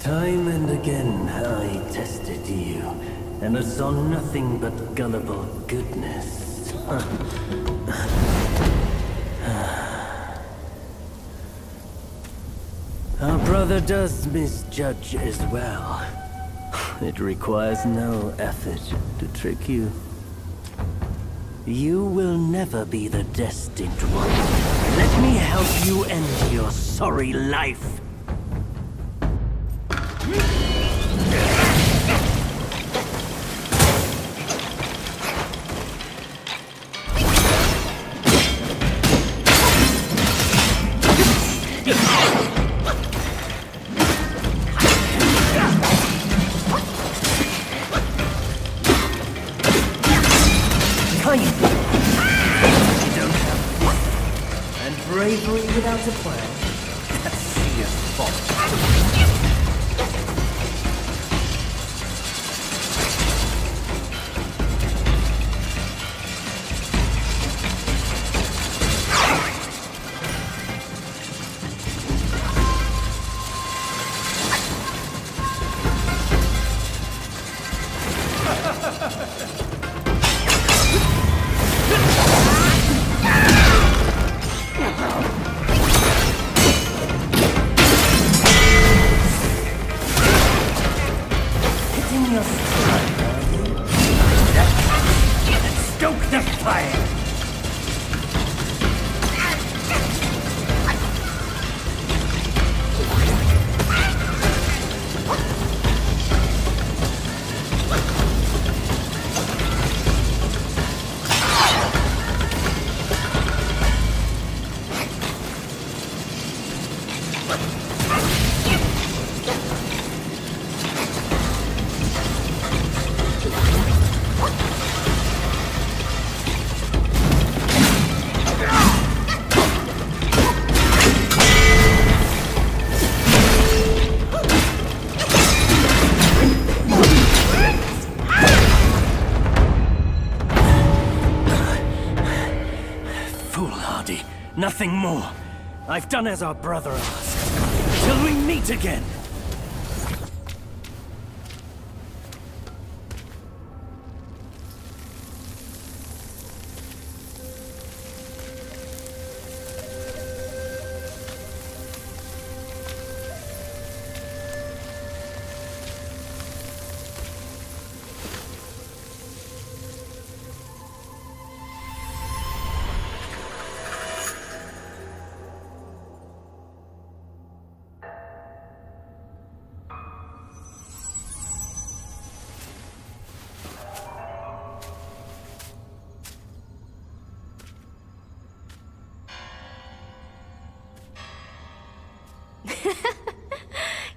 Time and again I tested you, and I saw nothing but gullible goodness. Our brother does misjudge as well. It requires no effort to trick you. You will never be the destined one. Let me help you end your sorry life. Bravery without a plan. That's sheer fault. Stoke the fire! Foolhardy. Nothing more. I've done as our brother asked. Till we meet again.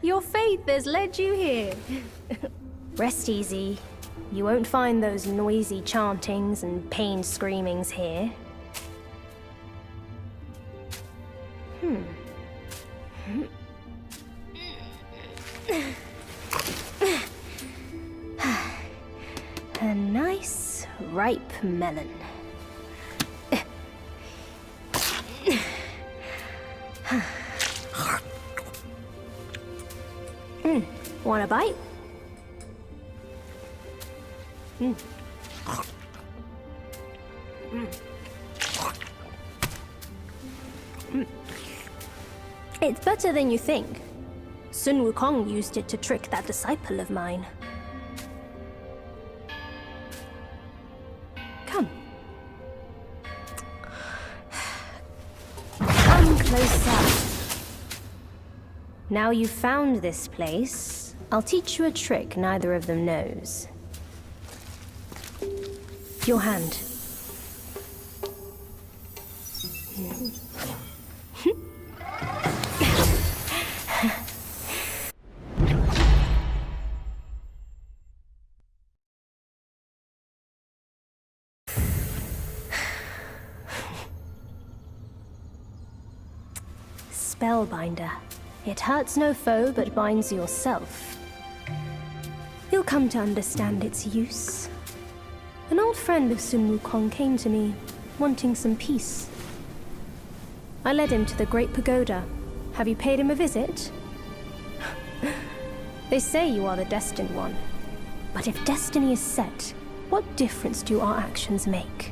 Your faith has led you here. Rest easy. You won't find those noisy chantings and pained screamings here. A nice, ripe melon. Want a bite? It's better than you think. Sun Wukong used it to trick that disciple of mine. Come. Come closer. Now you've found this place, I'll teach you a trick neither of them knows. Your hand. Spellbinder. It hurts no foe, but binds yourself. You'll come to understand its use. An old friend of Sun Wukong came to me, wanting some peace. I led him to the Great Pagoda. Have you paid him a visit? They say you are the destined one. But if destiny is set, what difference do our actions make?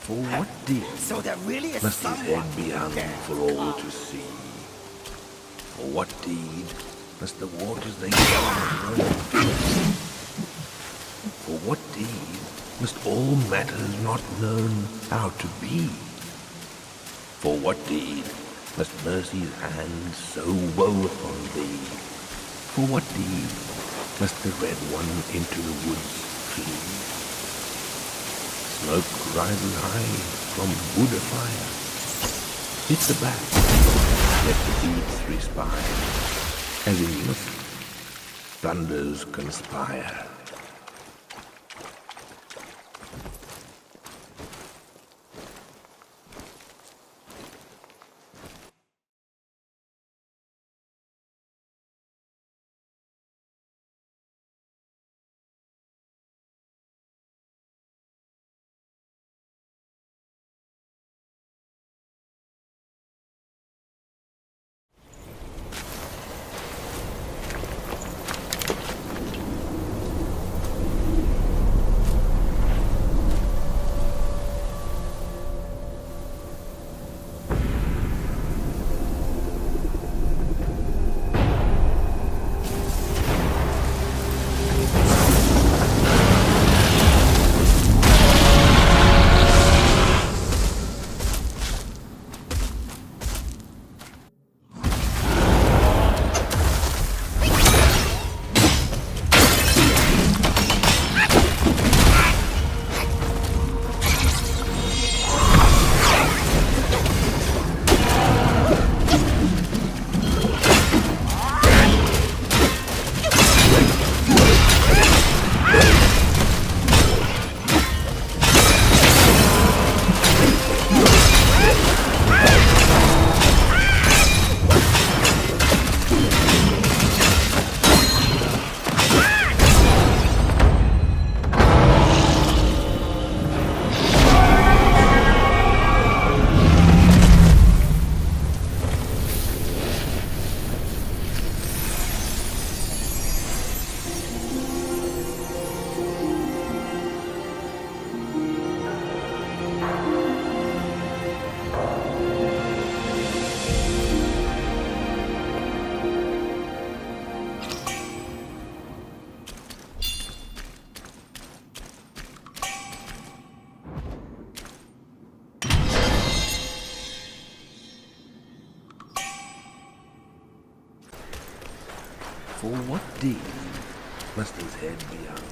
For what deed So there really is must his someone head be hung there. for all to see? For what deed must the waters they cover roll? For what deed must all matters not known how to be? For what deed must mercy's hand so woe upon thee? For what deed must the red one into the woods flee? Smoke rises high from wood afire. Hit the back, let the deeds respire. As in youth, thunders conspire. For what deed must his head be hung?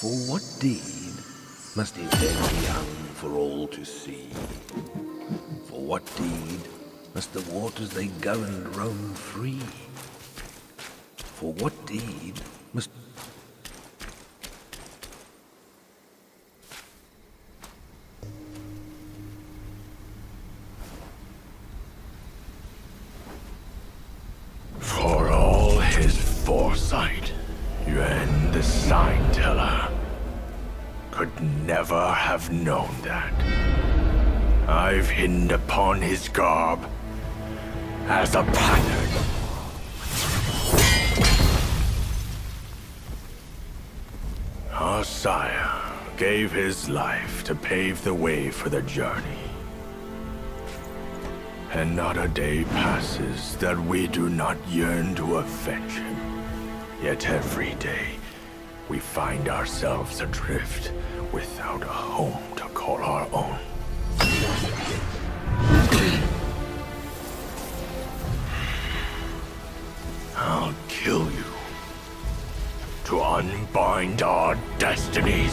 For what deed must his head be hung for all to see? For what deed must the waters they governed roam free? For what deed must... For all his foresight, Yuan the Sign Teller could never have known that. I've hidden upon his garb as a pattern. Our sire gave his life to pave the way for the journey. And not a day passes that we do not yearn to avenge him. Yet every day, we find ourselves adrift without a home to call our own. I'll kill you to unbind our destinies.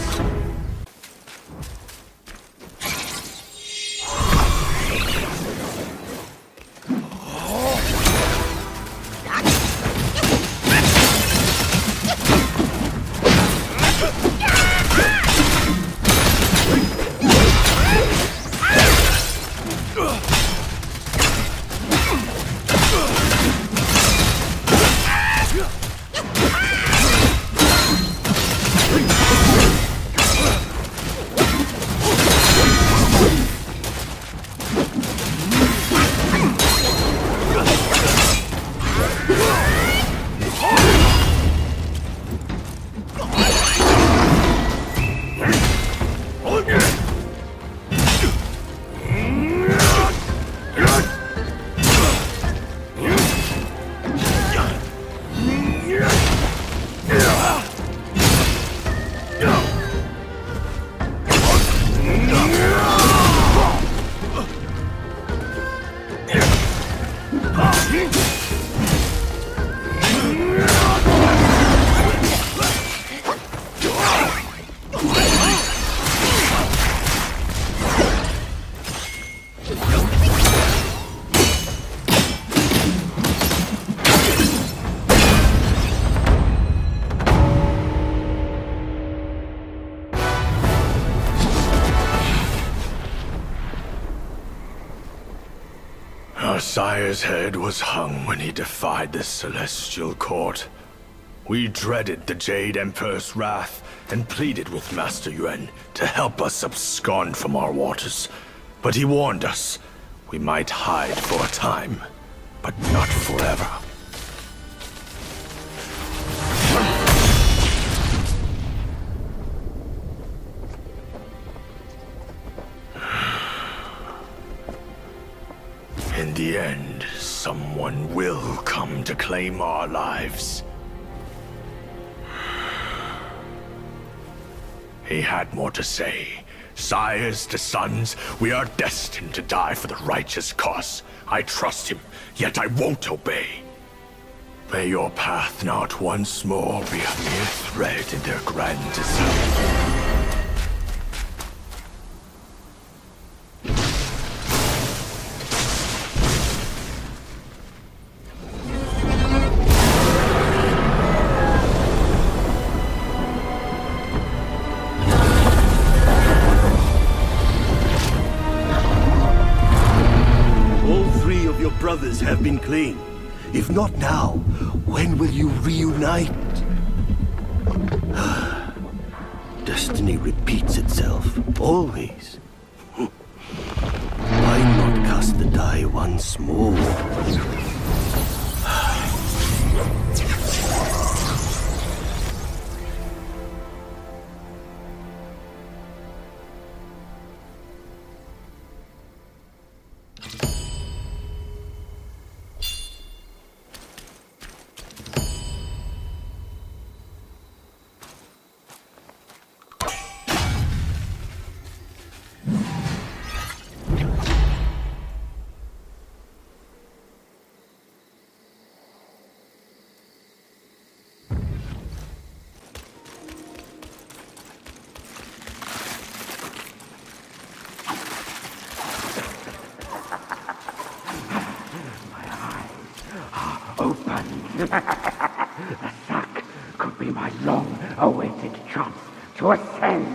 Our sire's head was hung when he defied the celestial court. We dreaded the Jade Emperor's wrath and pleaded with Master Yuan to help us abscond from our waters. But he warned us we might hide for a time, but not forever. In the end, someone will come to claim our lives. He had more to say. Sires to sons, we are destined to die for the righteous cause. I trust him, yet I won't obey. May your path not once more be a mere thread in their grand design. Brothers have been claimed. If not now, when will you reunite? Destiny repeats itself, always. Why not cast the die once more? open. The sack could be my long-awaited chance to ascend.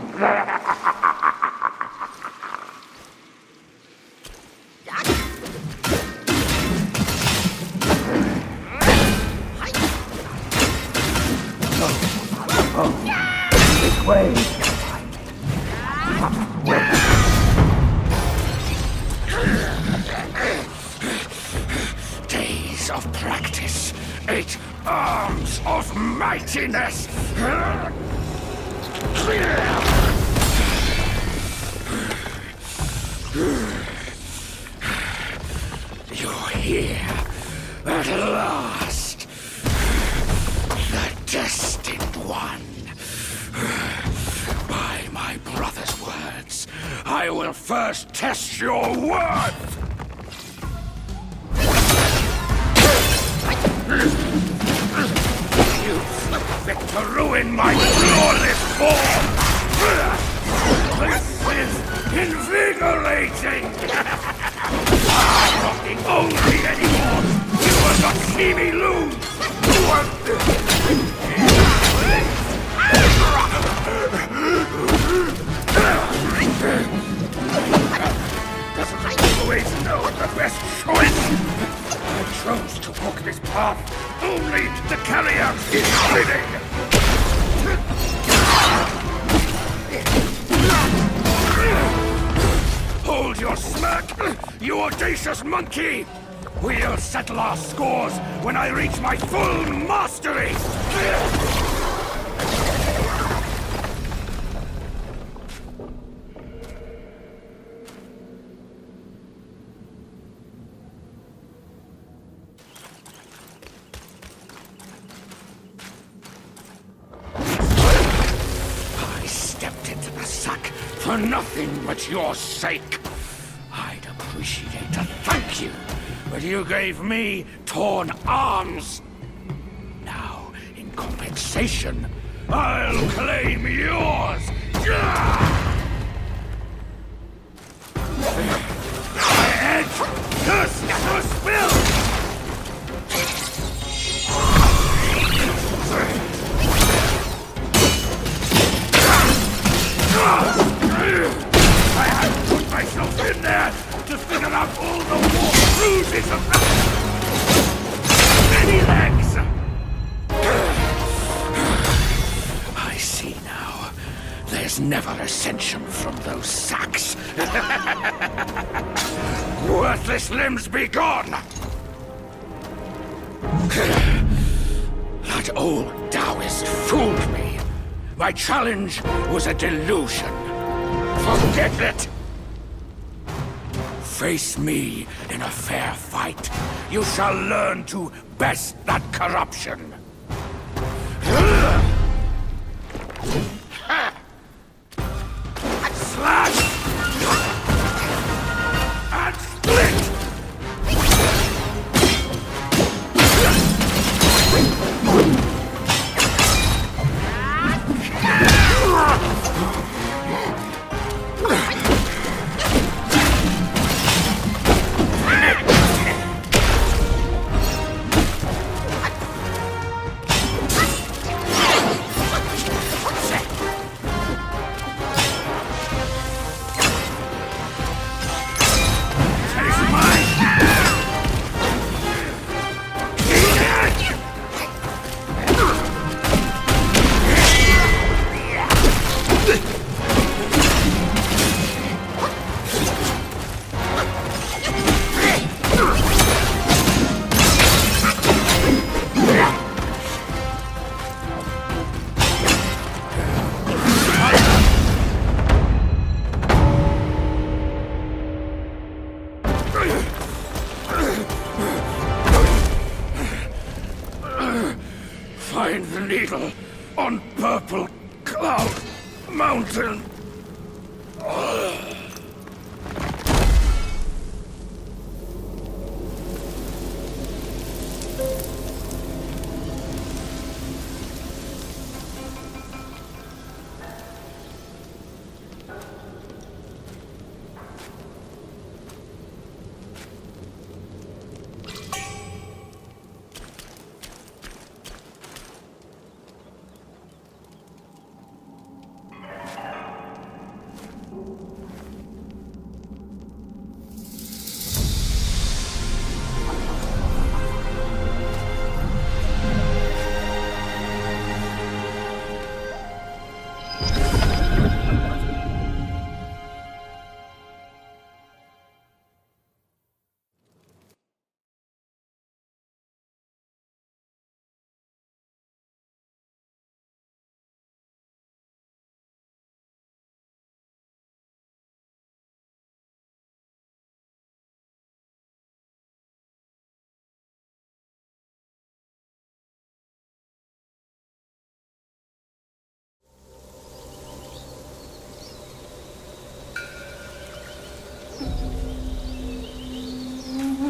This way. Days of practice, 8 arms of mightiness. You're here at last, the destined one. By my brother's words, I will first test your worth. You fit to ruin my flawless form! This is invigorating! I'm not the only anymore! You will not see me lose! Doesn't always know the best choice! I chose to walk this path only to carry out his bidding! Hold your smirk, you audacious monkey! We'll settle our scores when I reach my full mastery! For nothing but your sake. I'd appreciate a thank you, but you gave me torn arms. Now, in compensation, I'll claim yours. My head, curse never spilled. I had to put myself in there to figure out all the war bruises of many legs! I see now. There's never ascension from those sacks. Worthless limbs be gone! That old Taoist fooled me. My challenge was a delusion. Forget it! Face me in a fair fight. You shall learn to best that corruption. Slash! And split! Find the needle on Purple Cloud Mountain.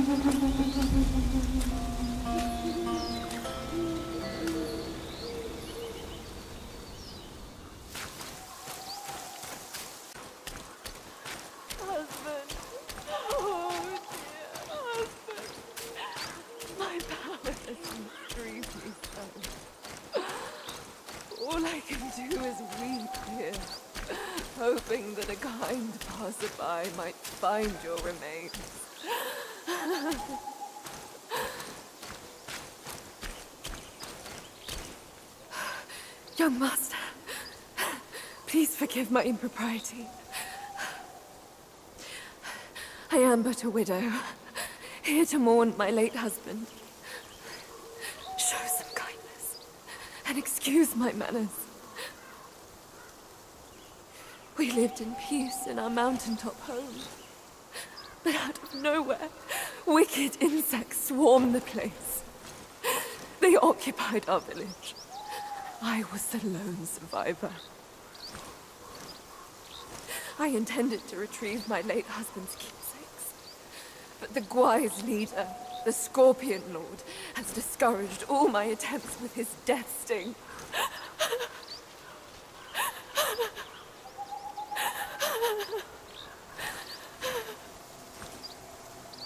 Husband! Oh dear, husband! My powerlessness grieves me so. All I can do is weep here, hoping that a kind passerby might find your remains. Young master, please forgive my impropriety. I am but a widow, here to mourn my late husband. Show some kindness, and excuse my manners. We lived in peace in our mountaintop home, but out of nowhere, wicked insects swarmed the place. They occupied our village. I was the lone survivor. I intended to retrieve my late husband's keepsakes, but the Gwai's leader, the Scorpion Lord, has discouraged all my attempts with his death sting.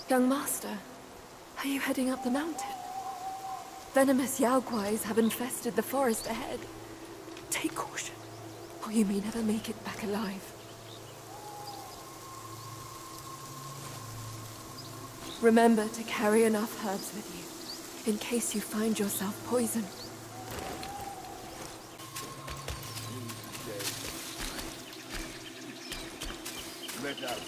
Young master, are you heading up the mountain? Venomous Yaoguais have infested the forest ahead. Take caution, or you may never make it back alive. Remember to carry enough herbs with you, in case you find yourself poisoned. Let out.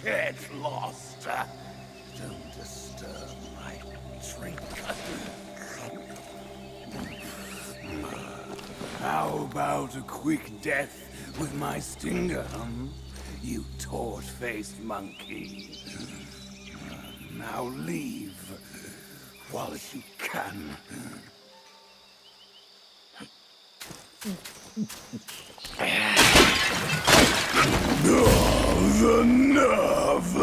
Get lost. Don't disturb my drink. How about a quick death with my stinger, you torch-faced monkey? Now leave while you can. The nerve!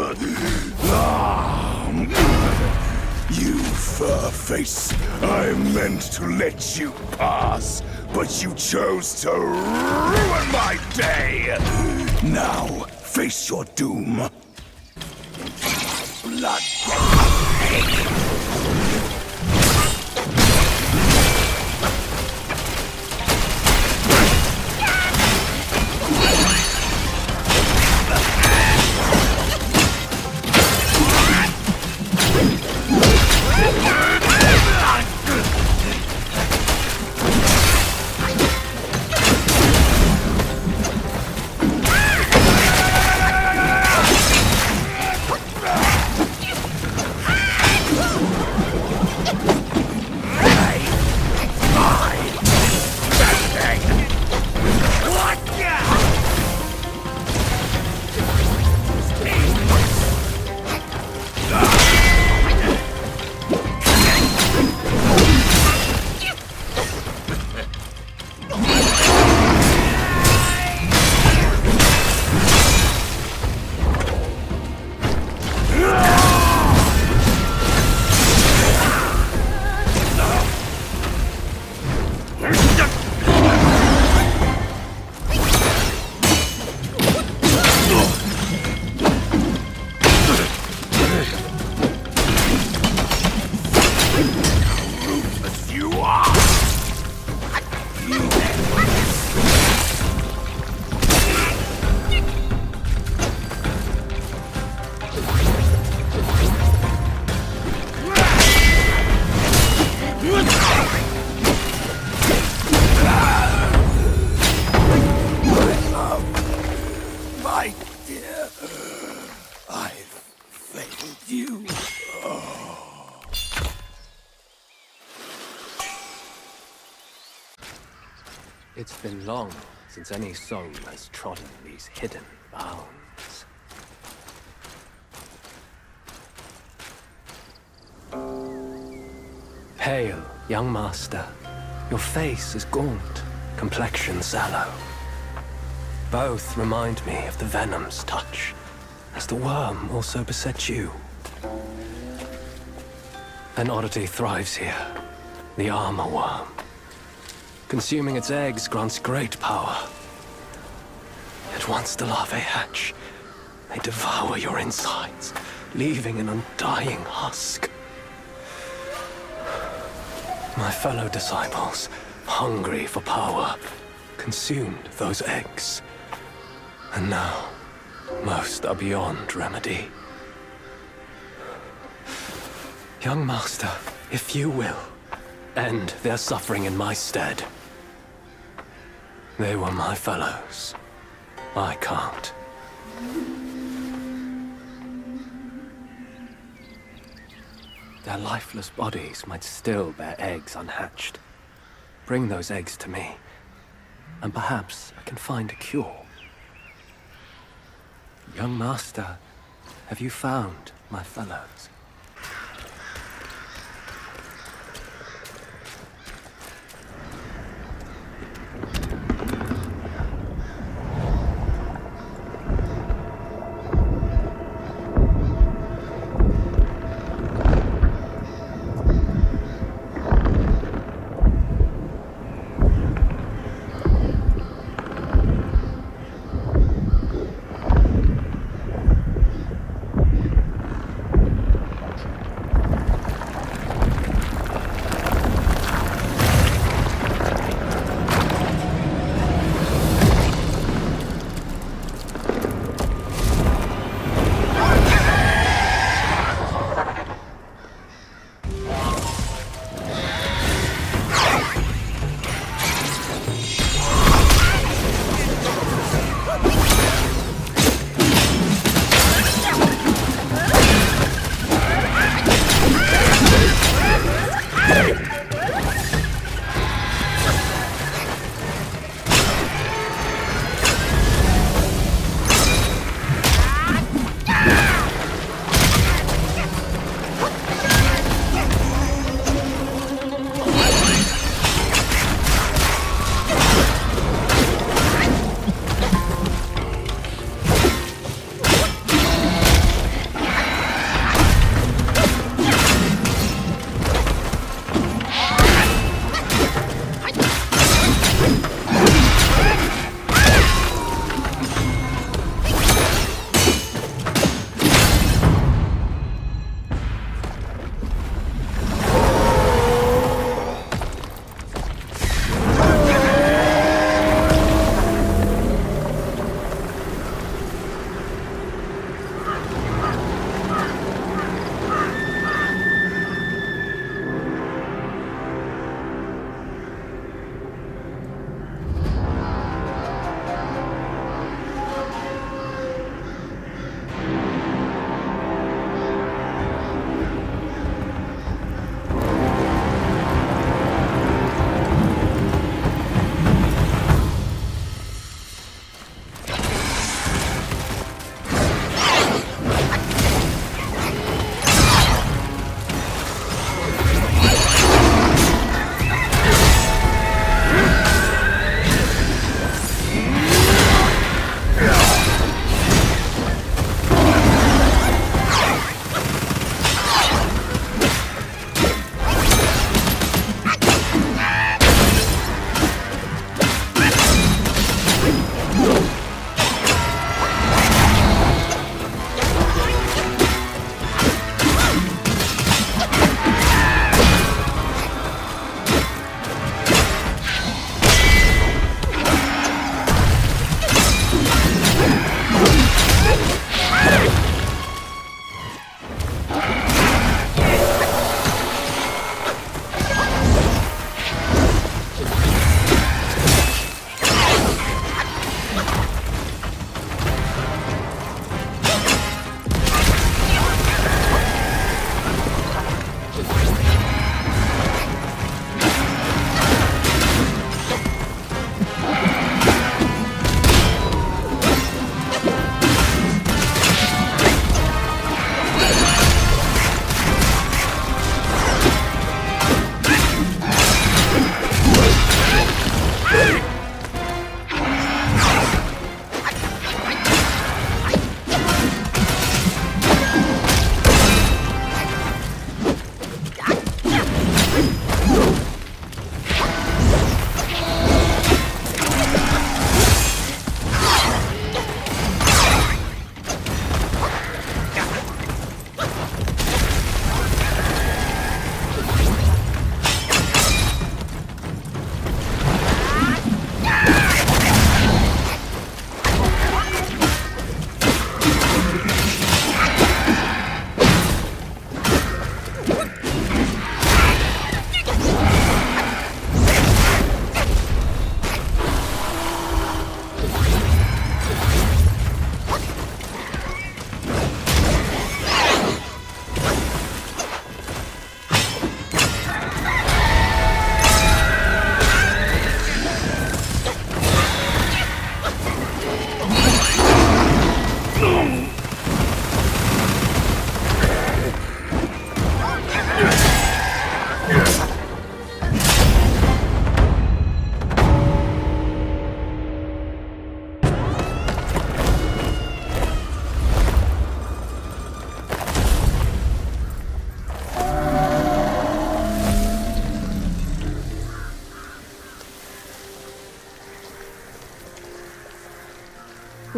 You fur-face! I meant to let you pass, but you chose to ruin my day! Now, face your doom. Blood. It's been long since any soul has trodden these hidden bounds. Hail, young master. Your face is gaunt, complexion sallow. Both remind me of the venom's touch, as the worm also beset you. An oddity thrives here, the armor worm. Consuming its eggs grants great power. Yet once the larvae hatch, they devour your insides, leaving an undying husk. My fellow disciples, hungry for power, consumed those eggs. And now, most are beyond remedy. Young master, if you will, end their suffering in my stead. They were my fellows. I can't. Their lifeless bodies might still bear eggs unhatched. Bring those eggs to me, and perhaps I can find a cure. Young master, have you found my fellows?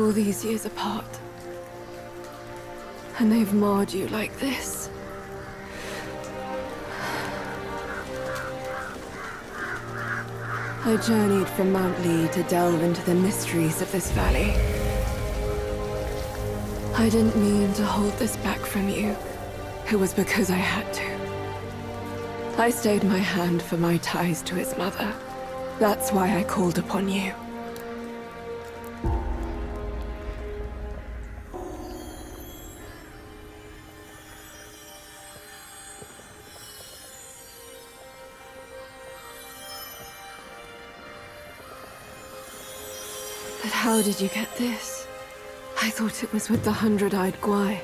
all these years apart. And they've marred you like this. I journeyed from Mount Lee to delve into the mysteries of this valley. I didn't mean to hold this back from you. It was because I had to. I stayed my hand for my ties to his mother. That's why I called upon you. But how did you get this? I thought it was with the 100-eyed Guai.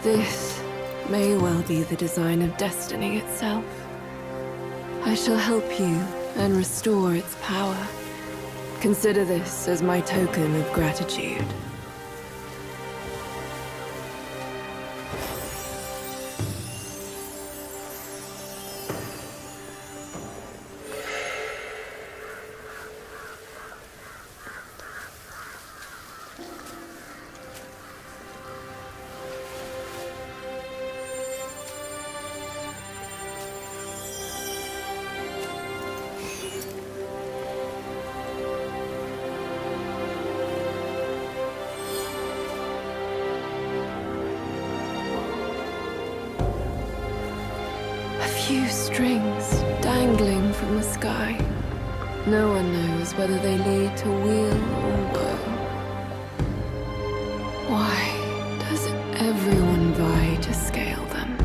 This may well be the design of destiny itself. I shall help you and restore its power. Consider this as my token of gratitude. Few strings dangling from the sky. No one knows whether they lead to weal or woe. Why does everyone vie to scale them?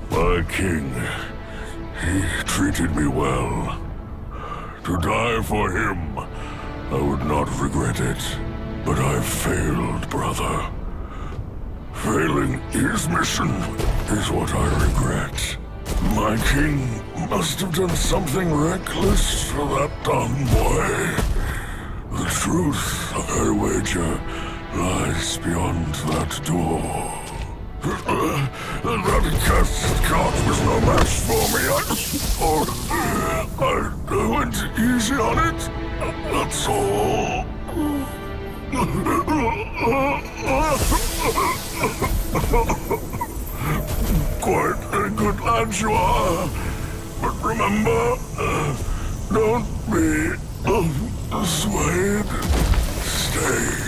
My king, he treated me well. To die for him, I would not regret it. But I've failed, brother. Failing his mission is what I regret. My king must have done something reckless for that dumb boy. The truth, I wager, lies beyond that door. That cursed god was no match for me. I went easy on it. That's all. Quite a good lad you are. But remember, don't be Swayed, stay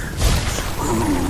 true.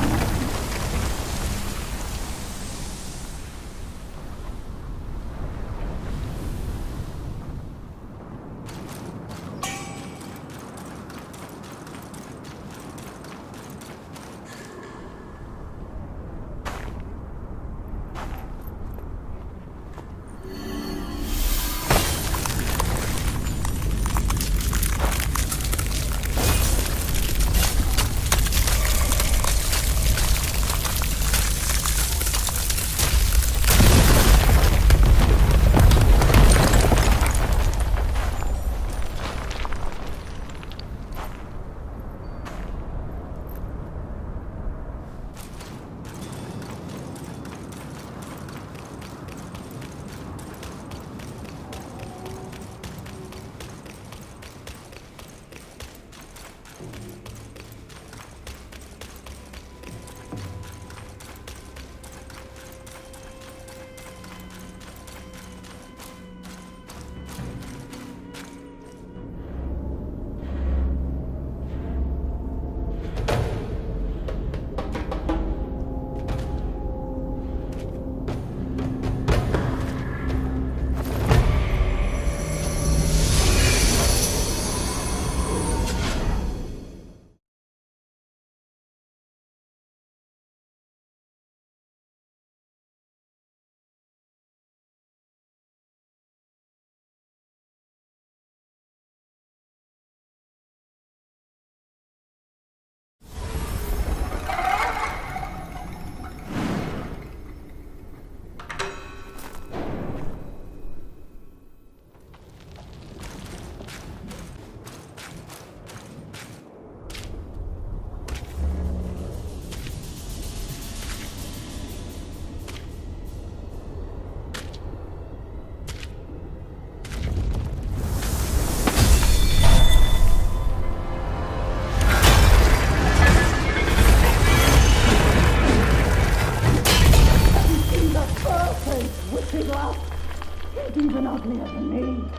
Even uglier than me.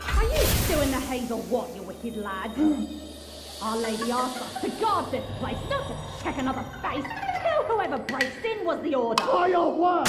Are you still in the haze or what, you wicked lad? Our Lady asked us to guard this place, not to check another face. Kill whoever breaks in was the order. By your word!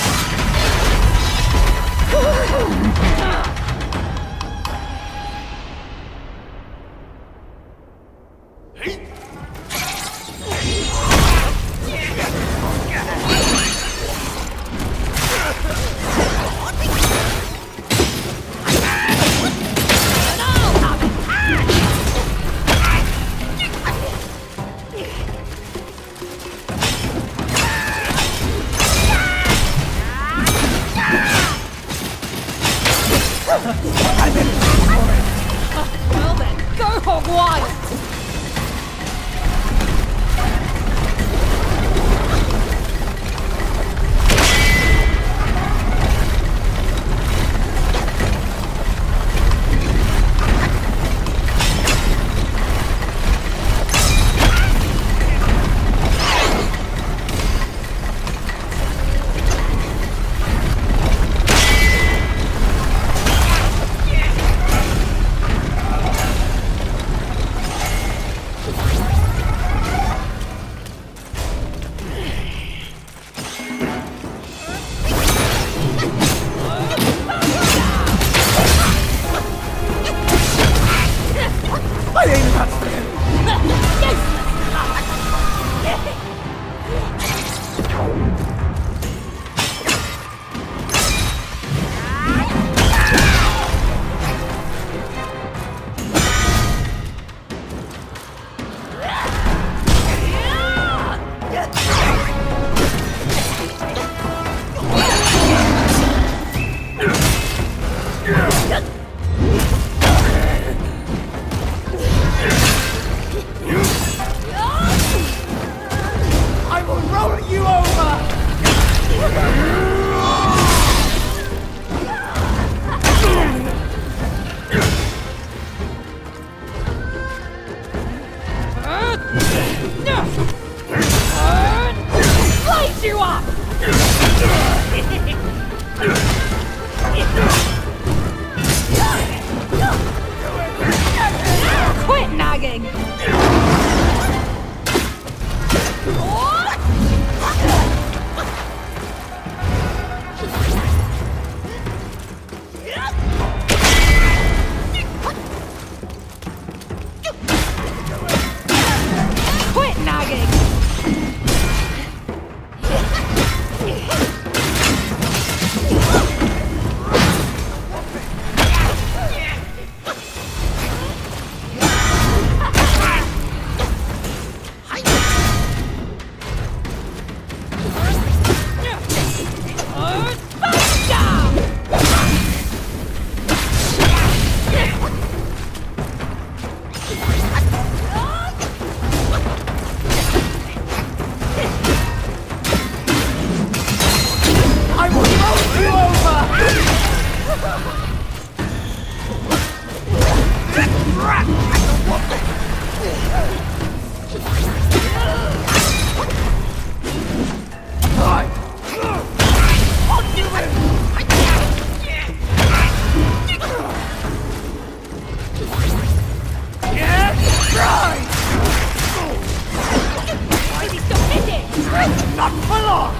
Not for long!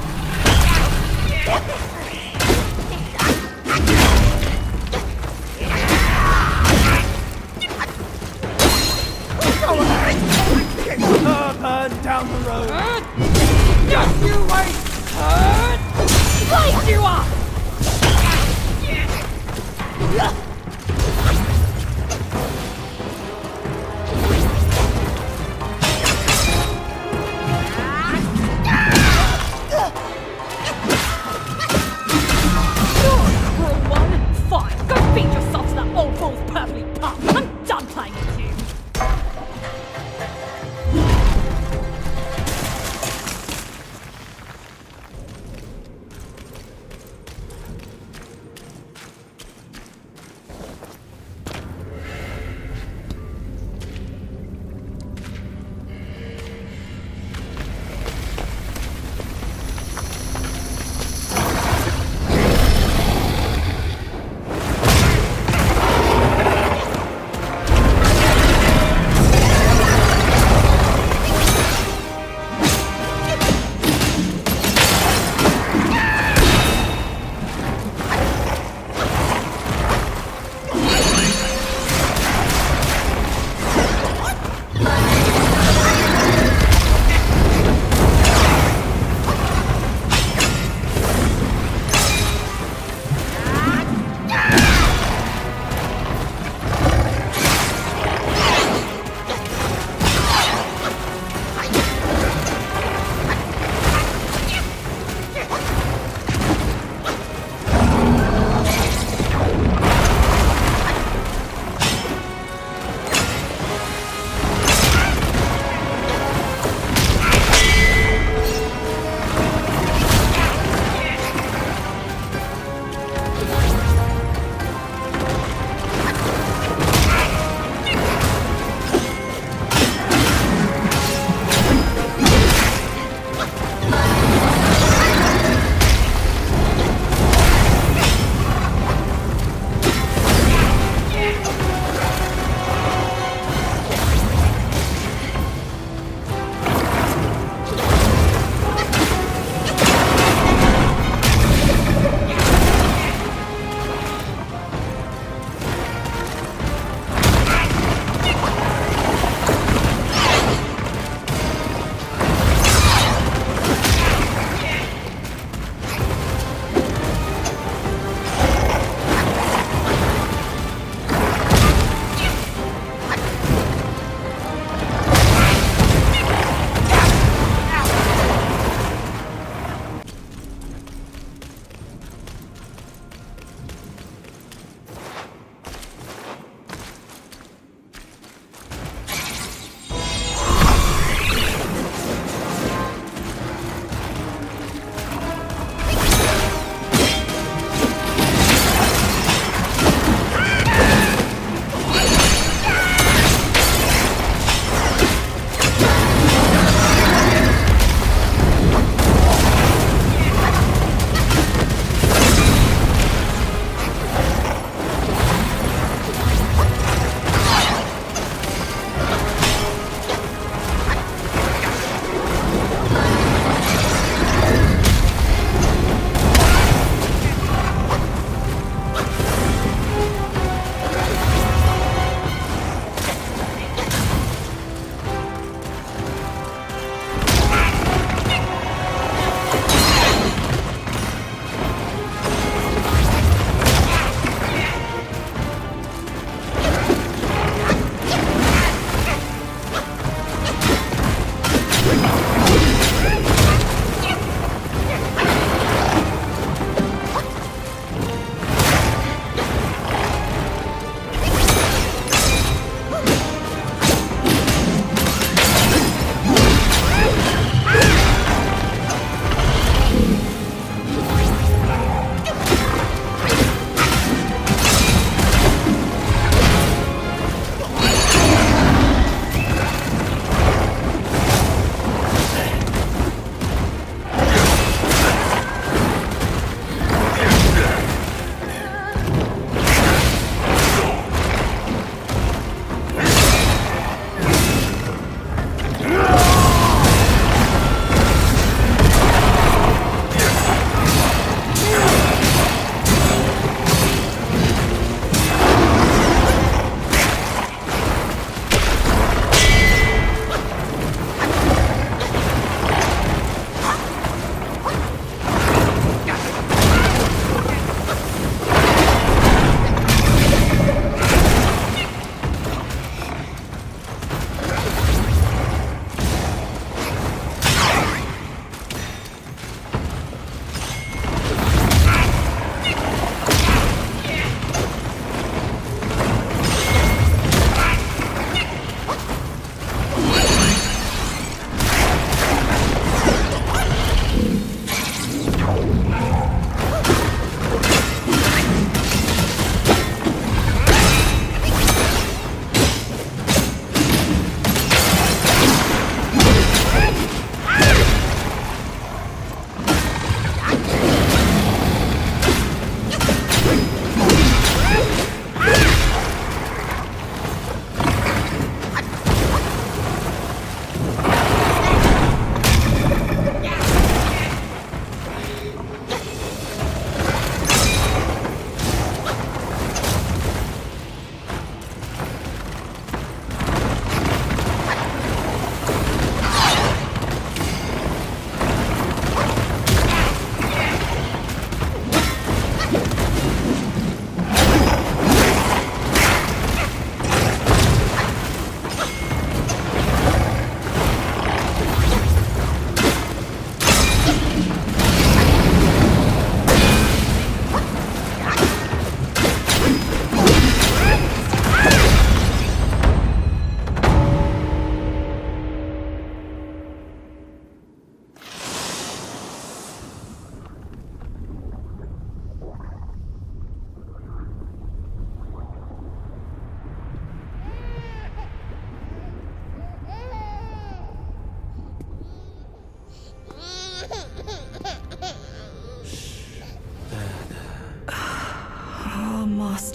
Burn down the road! Just you wait! Light you up! Fine, go feed yourself to that old fool's purpley pup. I'm done playing with you.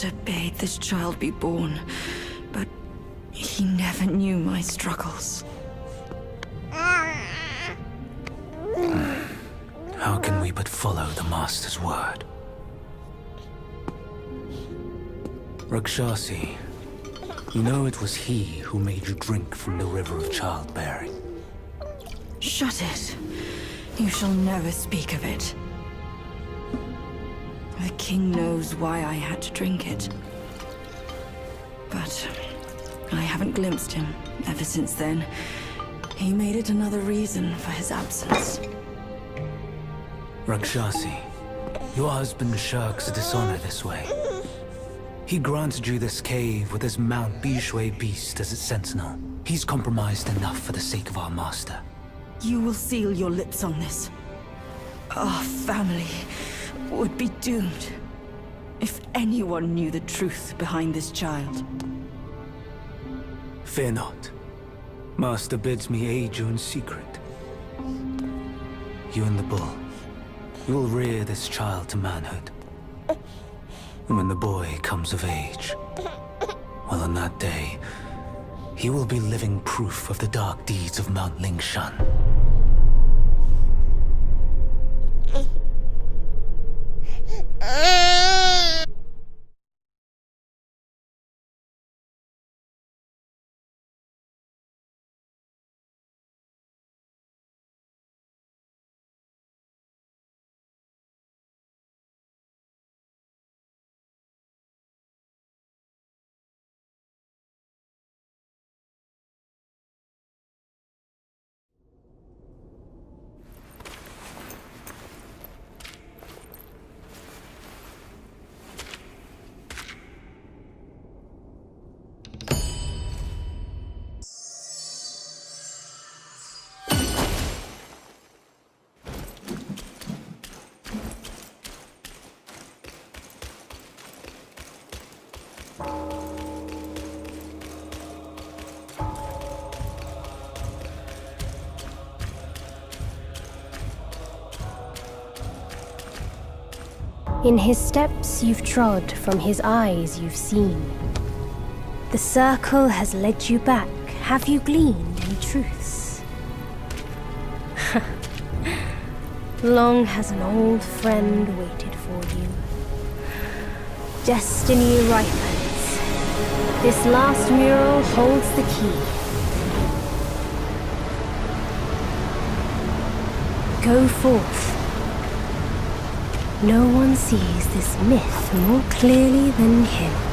master bade this child be born, but he never knew my struggles. How can we but follow the master's word? Rakshasi, you know it was he who made you drink from the river of childbearing. Shut it. You shall never speak of it. The king knows why I had to drink it. But I haven't glimpsed him ever since then. He made it another reason for his absence. Rakshasi, your husband shirks dishonor this way. He granted you this cave with his Mount Bishui beast as its sentinel. He's compromised enough for the sake of our master. You will seal your lips on this. Our family would be doomed if anyone knew the truth behind this child. Fear not. Master bids me aid you in secret. You and the bull, you will rear this child to manhood. And when the boy comes of age, well, on that day, he will be living proof of the dark deeds of Mount Lingshan. In his steps you've trod, from his eyes you've seen. The circle has led you back, have you gleaned any truths? Long has an old friend waited for you. Destiny ripens. This last mural holds the key. Go forth. No one sees this myth more clearly than him.